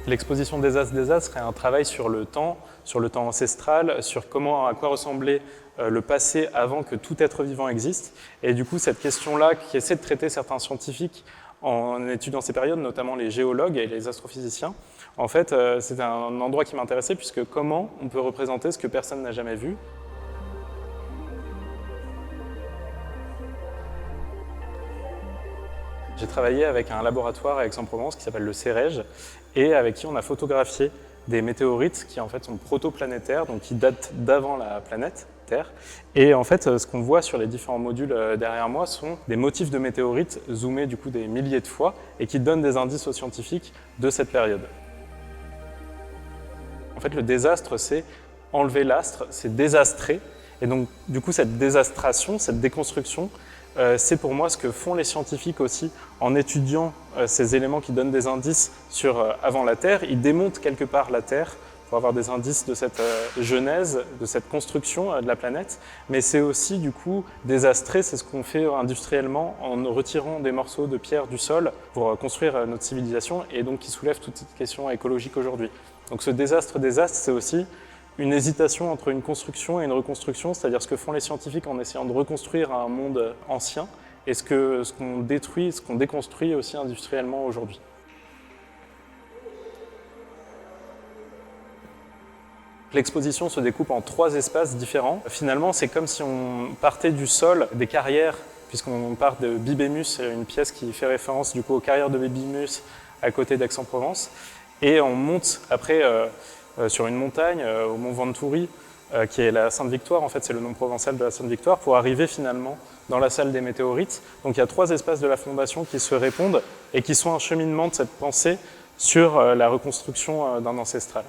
L'exposition désastre serait un travail sur le temps ancestral, sur à quoi ressemblait le passé avant que tout être vivant existe. Et du coup, cette question-là, qui essaie de traiter certains scientifiques en étudiant ces périodes, notamment les géologues et les astrophysiciens, en fait, c'est un endroit qui m'intéressait, puisque comment on peut représenter ce que personne n'a jamais vu? J'ai travaillé avec un laboratoire à Aix-en-Provence qui s'appelle le CEREG et avec qui on a photographié des météorites qui en fait sont protoplanétaires, donc qui datent d'avant la planète Terre. Et en fait, ce qu'on voit sur les différents modules derrière moi sont des motifs de météorites zoomés du coup des milliers de fois et qui donnent des indices aux scientifiques de cette période. En fait, le désastre, c'est enlever l'astre, c'est désastrer. Et donc, du coup, cette désastration, cette déconstruction, c'est pour moi ce que font les scientifiques aussi en étudiant ces éléments qui donnent des indices sur avant la Terre. Ils démontent quelque part la Terre pour avoir des indices de cette genèse, de cette construction de la planète. Mais c'est aussi du coup désastrer, c'est ce qu'on fait industriellement en retirant des morceaux de pierre du sol pour construire notre civilisation et donc qui soulève toute cette question écologique aujourd'hui. Donc ce désastre, c'est aussi une hésitation entre une construction et une reconstruction, c'est-à-dire ce que font les scientifiques en essayant de reconstruire un monde ancien et ce qu'on détruit, ce qu'on déconstruit aussi industriellement aujourd'hui. L'exposition se découpe en 3 espaces différents. Finalement, c'est comme si on partait du sol, des carrières, puisqu'on part de Bibémus, une pièce qui fait référence du coup aux carrières de Bibémus à côté d'Aix-en-Provence, et on monte après sur une montagne, au mont Ventouri, qui est la Sainte-Victoire, en fait c'est le nom provençal de la Sainte-Victoire, pour arriver finalement dans la salle des météorites. Donc il y a 3 espaces de la Fondation qui se répondent et qui sont un cheminement de cette pensée sur la reconstruction d'un ancestral.